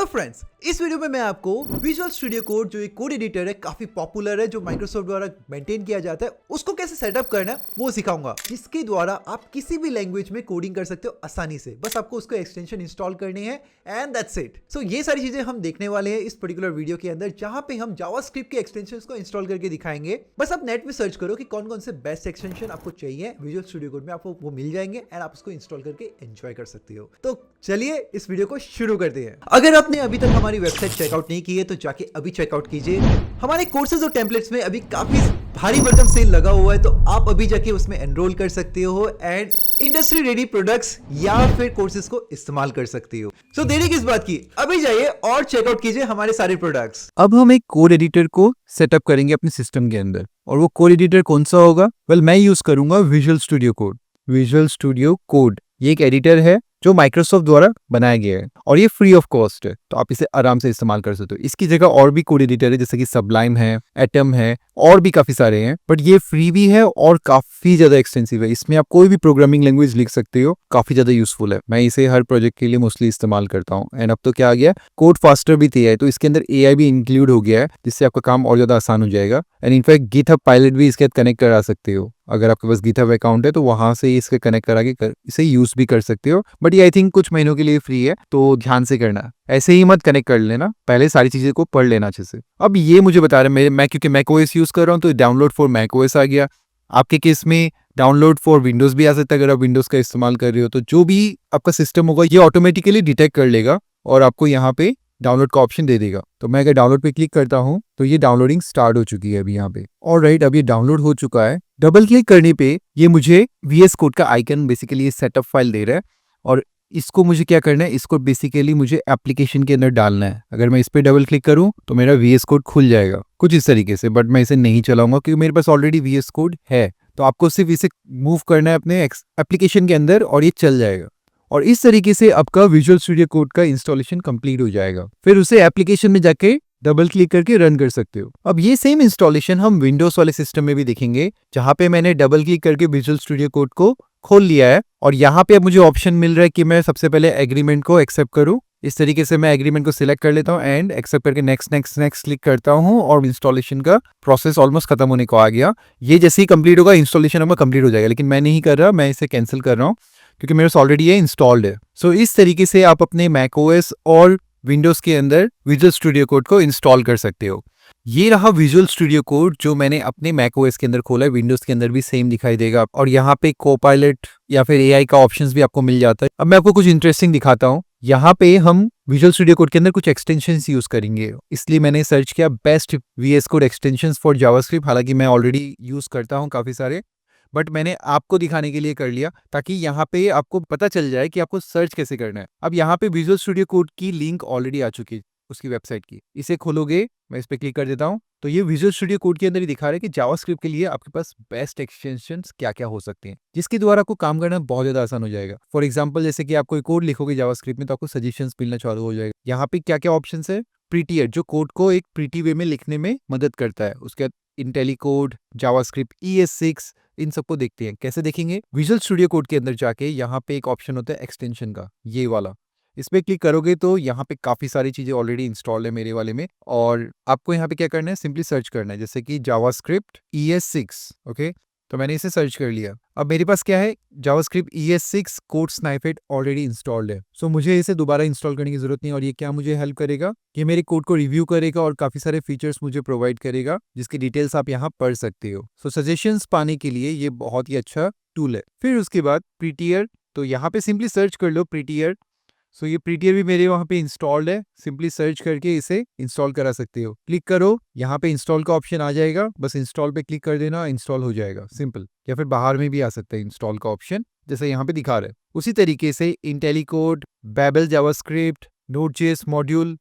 Friends, इस video में मैं आपको विजुअल स्टूडियो कोड जो एक कोड एडिटर है, काफी पॉपुलर है, जो माइक्रोसॉफ्ट द्वारा मेंटेन किया जाता है, उसको कैसे सेटअप करना है वो सिखाऊंगा, जिसके द्वारा आप किसी भी लैंग्वेज में कोडिंग कर सकते हो आसानी से। बस आपको उसको एक्सटेंशन इंस्टॉल करनी है एंड दैट्स इट। सो ये सारी चीजें हम देखने वाले हैं इस पर्टिकुलर वीडियो के अंदर, जहां पे हम जावास्क्रिप्ट के एक्सटेंशंस को इंस्टॉल करके दिखाएंगे। बस आप नेट में सर्च करो कि कौन कौन से बेस्ट एक्सटेंशन आपको चाहिए विजुअल स्टूडियो कोड में, आपको वो मिल जाएंगे एंड आप उसको इंस्टॉल करके एंजॉय कर सकते हो। तो चलिए इस वीडियो को शुरू करते हैं। अगर आपने अभी तक हमारी वेबसाइट चेकआउट नहीं की है तो जाके अभी चेकआउट कीजिए। हमारे कोर्सेज और टेम्पलेट्स में अभी काफी भारी भरकम सेल लगा हुआ है, तो आप अभी जाके उसमें एनरोल कर सकते हो एंड इंडस्ट्री रेडी प्रोडक्ट्स या फिर कोर्सेज को इस्तेमाल कर सकते हो। सो देरी किस बात की, अभी जाइए और चेकआउट कीजिए हमारे सारे प्रोडक्ट्स। अब हम एक कोड एडिटर को सेटअप करेंगे अपने सिस्टम के अंदर, और वो कोड एडिटर कौन सा होगा? मैं यूज करूंगा visual studio code. Visual studio code ये एक एडिटर है जो माइक्रोसॉफ्ट द्वारा बनाया गया है और ये फ्री ऑफ कॉस्ट है, तो आप इसे आराम से इस्तेमाल कर सकते हो। इसकी जगह और भी कोड एडिटर है जैसे कि सबलाइम है, एटम है, और भी काफी सारे हैं, बट ये फ्री भी है और काफी ज्यादा एक्सटेंसिव है। इसमें आप कोई भी प्रोग्रामिंग लैंग्वेज लिख सकते हो, काफी ज्यादा यूजफुल है। मैं इसे हर प्रोजेक्ट के लिए मोस्टली इस्तेमाल करता हूँ। एंड अब तो क्या आ गया, कोड फास्टर भी दिया है, तो इसके अंदर एआई भी इंक्लूड हो गया है, जिससे आपका काम और ज्यादा आसान हो जाएगा। एंड इनफैक्ट गिटहब पायलट भी इसके साथ कनेक्ट करा सकते हो। अगर आपके पास गिटहब अकाउंट है तो वहां से इसके कनेक्ट करा के इसे यूज भी कर सकते हो, बट ये आई थिंक कुछ महीनों के लिए फ्री है, तो ध्यान से करना। ऐसे ही मत कनेक्ट कर लेना, पहले सारी चीजें को पढ़ लेना अच्छे से। अब ये मुझे बता रहे हैं, मैं क्योंकि मैक ओएस यूज कर रहा हूँ तो डाउनलोड फॉर मैक ओएस आ गया। आपके केस में डाउनलोड फॉर विंडोज भी आ सकता है अगर आप विंडोज का इस्तेमाल कर रहे हो। तो जो भी आपका सिस्टम होगा ये ऑटोमेटिकली डिटेक्ट कर लेगा और आपको यहाँ पे डाउनलोड का ऑप्शन दे देगा। तो मैं अगर डाउनलोड पे क्लिक करता हूँ तो ये डाउनलोडिंग स्टार्ट हो चुकी है अभी यहाँ पे। ऑलराइट, अब ये डाउनलोड हो चुका है। डबल क्लिक करने पे ये मुझे VS कोड का आइकन बेसिकली ये सेटअप फाइल दे रहा है, और इसको मुझे क्या करना है, इसको बेसिकली मुझे एप्लीकेशन के अंदर डालना है। अगर मैं इस पे डबल क्लिक करूं तो मेरा VS कोड खुल जाएगा कुछ इस तरीके से, बट मैं इसे नहीं चलाऊंगा क्योंकि मेरे पास ऑलरेडी VS कोड है। तो आपको सिर्फ इसे मूव करना है अपने एप्लीकेशन के अंदर और ये चल जाएगा। और इस तरीके से आपका विजुअल स्टूडियो कोड का इंस्टॉलेशन कंप्लीट हो जाएगा। फिर उसे एप्लीकेशन में जाके डबल क्लिक करके रन कर सकते हो। अब ये सेम इंस्टॉलेशन हम विंडोज वाले सिस्टम में भी देखेंगे, जहां पे मैंने डबल क्लिक करके विजुअल स्टूडियो कोड को खोल लिया है, और यहाँ पे अब मुझे ऑप्शन मिल रहा है कि मैं सबसे पहले एग्रीमेंट को एक्सेप्ट करूं। इस तरीके से मैं एग्रीमेंट को सिलेक्ट कर लेता हूं एंड एक्सेप्ट करके नेक्स्ट नेक्स्ट नेक्स्ट क्लिक करता हूं, और इंस्टॉलेशन का प्रोसेस ऑलमोस्ट खत्म होने को आ गया। ये जैसे ही कंप्लीट होगा इंस्टॉलेशन हमें कंप्लीट हो जाएगा, लेकिन मैं नहीं कर रहा, मैं इसे कैंसिल कर रहा हूँ क्योंकि मेरे पास ऑलरेडी ये इंस्टॉल्ड है। सो इस तरीके से आप अपने मैकओएस और विंडोज के अंदर विजुअल स्टूडियो कोड को इंस्टॉल कर सकते हो। ये रहा विजुअल स्टूडियो कोड जो मैंने अपने मैकओएस के अंदर खोला है। विंडोज के अंदर भी सेम दिखाई देगा, और यहाँ पे कोपायलट या फिर एआई का ऑप्शंस भी आपको मिल जाता है। अब मैं आपको कुछ इंटरेस्टिंग दिखाता हूँ। यहाँ पे हम विजुअल स्टूडियो कोड के अंदर कुछ एक्सटेंशंस यूज करेंगे, इसलिए मैंने सर्च किया best VS code extensions for JavaScript. हालांकि मैं ऑलरेडी यूज करता हूँ काफी सारे, बट मैंने आपको दिखाने के लिए कर लिया ताकि यहाँ पे आपको पता चल जाए कि आपको सर्च कैसे करना है। अब यहाँ पे विजुअल स्टूडियो कोड की लिंक ऑलरेडी आ चुकी है उसकी वेबसाइट की। इसे खोलोगे, मैं इस पे क्लिक कर देता हूँ, तो ये विजुअल स्टूडियो कोड के अंदर ही दिखा रहा है कि जावास्क्रिप्ट के लिए आपके पास बेस्ट एक्सटेंशंस क्या क्या हो सकते हैं, जिसके द्वारा आपको काम करना बहुत ज्यादा आसान हो जाएगा। फॉर एग्जाम्पल, जैसे कि आप कोई कोड लिखोगे जावास्क्रिप्ट में तो आपको सजेशंस मिलना चालू हो जाएगा। यहाँ पे क्या क्या ऑप्शन है, प्रीटियर जो कोड को एक प्रीटी वे में लिखने में मदद करता है। उसके बाद इंटेलीकोड, जावास्क्रिप्ट ES6, इन सबको देखते हैं। कैसे देखेंगे? विजुअल स्टूडियो कोड के अंदर जाके यहाँ पे एक ऑप्शन होता है एक्सटेंशन का, ये वाला। इस पे क्लिक करोगे तो यहाँ पे काफी सारी चीजें ऑलरेडी इंस्टॉल है मेरे वाले में, और आपको यहाँ पे क्या करना है, सिंपली सर्च करना है, जैसे कि जावास्क्रिप्ट ES6। ओके, तो मैंने इसे सर्च कर लिया। अब मेरे पास क्या है, JavaScript ES6 code snippet already installed है। सो मुझे इसे दोबारा इंस्टॉल करने की जरूरत नहीं। और ये क्या मुझे हेल्प करेगा, ये मेरे कोड को रिव्यू करेगा और काफी सारे फीचर्स मुझे प्रोवाइड करेगा, जिसकी डिटेल्स आप यहाँ पढ़ सकते हो। सो सजेशंस पाने के लिए ये बहुत ही अच्छा टूल है। फिर उसके बाद प्रीटियर, तो यहाँ पे सिंपली सर्च कर लो प्रीटियर। सो ये प्रीटियर भी मेरे वहाँ पे इंस्टॉल्ड है, सिंपली सर्च करके इसे इंस्टॉल करा सकते हो। क्लिक करो, यहाँ पे इंस्टॉल का ऑप्शन आ जाएगा, बस इंस्टॉल पे क्लिक कर देना, इंस्टॉल हो जाएगा, सिंपल। या फिर बाहर में भी आ सकता है इंस्टॉल का ऑप्शन, जैसे यहाँ पे दिखा रहा है। उसी तरीके से IntelliCode, Babel JavaScript, Node JS module,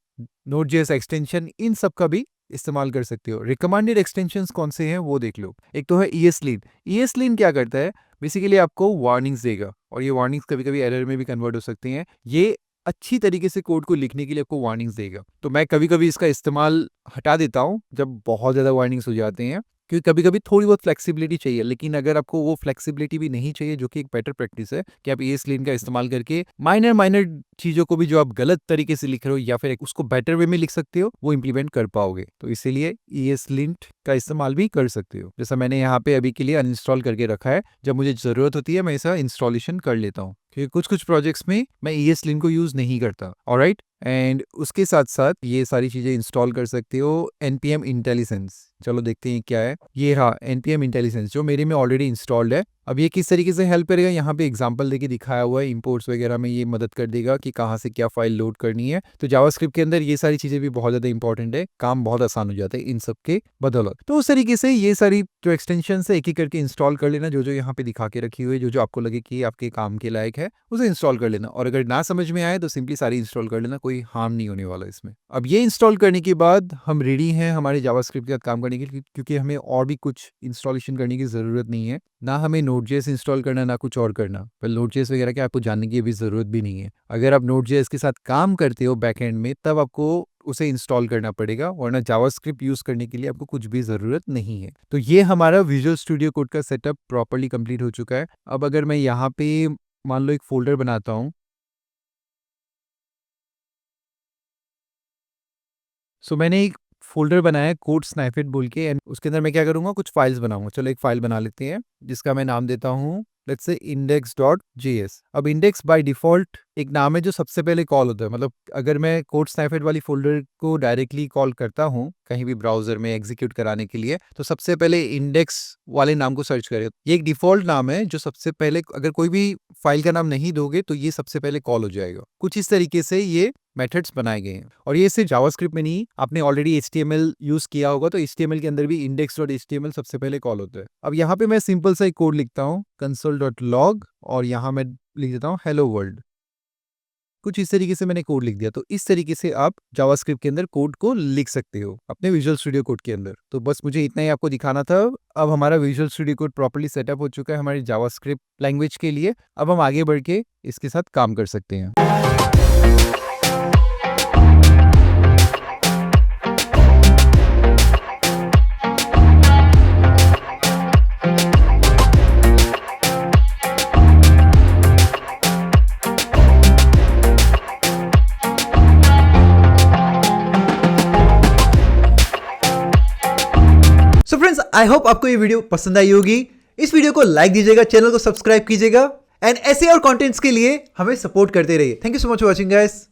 Node JS extension, इन सब का भी इस्तेमाल कर सकते हो। रिकमेंडेड एक्सटेंशंस कौन से हैं वो देख लो। एक तो है ESLint। ESLint क्या करता है, बेसिकली आपको वार्निंग्स देगा, और ये वार्निंग्स कभी कभी एरर में भी कन्वर्ट हो सकती हैं। ये अच्छी तरीके से कोड को लिखने के लिए आपको वार्निंग्स देगा। तो मैं कभी कभी इसका इस्तेमाल हटा देता हूँ जब बहुत ज्यादा वार्निंग्स हो जाते हैं, क्योंकि कभी कभी थोड़ी बहुत फ्लेक्सिबिलिटी चाहिए, लेकिन अगर आपको वो फ्लेक्सिबिलिटी भी नहीं चाहिए, जो कि एक बेटर प्रैक्टिस है कि आप ESLint का इस्तेमाल करके माइनर माइनर चीज़ों को भी जो आप गलत तरीके से लिख रहे हो या फिर उसको बेटर वे में लिख सकते हो, वो इम्प्लीमेंट कर पाओगे। तो इसीलिए ESLint का इस्तेमाल भी कर सकते हो। जैसा मैंने यहाँ पे अभी के लिए अनइंस्टॉल करके रखा है, जब मुझे ज़रूरत होती है मैं इसका इंस्टॉलेशन कर लेता हूँ, क्योंकि कुछ कुछ प्रोजेक्ट्स में मैं ESLint को यूज़ नहीं करता। ऑलराइट, एंड उसके साथ साथ ये सारी चीज़ें इंस्टॉल कर सकते हो। NPM इंटेलिजेंस, चलो देखते हैं क्या है। ये रहा NPM इंटेलिजेंस, जो मेरे में ऑलरेडी इंस्टॉल्ड है। अब ये किस तरीके से हेल्प करेगा, यहाँ पे एग्जांपल देके दिखाया हुआ है। इंपोर्ट्स वगैरह में ये मदद कर देगा कि कहाँ से क्या फाइल लोड करनी है। तो जावास्क्रिप्ट के अंदर ये सारी चीज़ें भी बहुत ज़्यादा इंपॉर्टेंट है, काम बहुत आसान हो जाता है इन सब के बदौलत। तो उस तरीके से ये सारी जो एक्सटेंशन है एक एक करके इंस्टॉल कर लेना, जो जो यहाँ पे दिखा के रखी हुई है, जो जो आपको लगे कि आपके काम के लायक है उसे इंस्टॉल कर लेना। और अगर ना समझ में आए तो सिंपली सारी इंस्टॉल कर लेना, कोई हार्म नहीं होने वाला इसमें। अब ये इंस्टॉल करने के बाद हम रेडी हैं हमारे जावास्क्रिप्ट के साथ काम करने के लिए, क्योंकि हमें और भी कुछ इंस्टॉलेशन करने की ज़रूरत नहीं है। ना हमें Node.js इंस्टॉल करना, ना कुछ और करना। पर Node.js वगैरह के आपको जानने की अभी ज़रूरत भी नहीं है। अगर आप Node.js के साथ काम करते हो बैकएंड में, तब आपको उसे इंस्टॉल करना पड़ेगा, वरना जावास्क्रिप्ट यूज़ करने के लिए आपको कुछ भी ज़रूरत नहीं है। तो ये हमारा विजुअल स्टूडियो कोड का सेटअप प्रॉपर्ली कंप्लीट हो चुका है। अब अगर मैं यहाँ पे मान लो एक फ़ोल्डर बनाता हूँ, सो मैंने एक फ़ोल्डर बनाया है कोड स्नैपेट बोल के, एंड उसके अंदर मैं क्या करूँगा, कुछ फाइल्स बनाऊँगा। चलो एक फ़ाइल बना लेते हैं, जिसका मैं नाम देता हूँ लेट्स से index.js। अब इंडेक्स बाय डिफ़ॉल्ट एक नाम है जो सबसे पहले कॉल होता है। मतलब अगर मैं कोड स्नैपेट वाली फ़ोल्डर को डायरेक्टली कॉल करता हूँ कहीं भी ब्राउज़र में एग्ज़ीक्यूट कराने के लिए, तो सबसे पहले इंडेक्स वाले नाम को सर्च करें। ये एक डिफ़ॉल्ट नाम है जो सबसे पहले, अगर कोई भी फ़ाइल का नाम नहीं दोगे तो ये सबसे पहले कॉल हो जाएगा। कुछ इस तरीके से ये मेथड्स बनाए गए हैं। और ये सिर्फ जावास्क्रिप्ट में नहीं, आपने ऑलरेडी HTML यूज़ किया होगा, तो HTML के अंदर भी index.html सबसे पहले कॉल होता है। अब यहाँ पे मैं सिंपल सा एक कोड लिखता हूँ console.log, और यहाँ मैं लिख देता हूँ हेलो वर्ल्ड। कुछ इस तरीके से मैंने कोड लिख दिया। तो इस तरीके से आप जावास्क्रिप्ट के अंदर कोड को लिख सकते हो अपने विजुअल स्टूडियो कोड के अंदर। तो बस मुझे इतना ही आपको दिखाना था। अब हमारा visual studio code properly setup हो चुका है हमारी जावास्क्रिप्ट लैंग्वेज के लिए। अब हम आगे बढ़ के इसके साथ काम कर सकते हैं। सो फ्रेंड्स, आई होप आपको ये वीडियो पसंद आई होगी। इस वीडियो को लाइक दीजिएगा, चैनल को सब्सक्राइब कीजिएगा, एंड ऐसे और कंटेंट्स के लिए हमें सपोर्ट करते रहिए। Thank you so much for watching guys.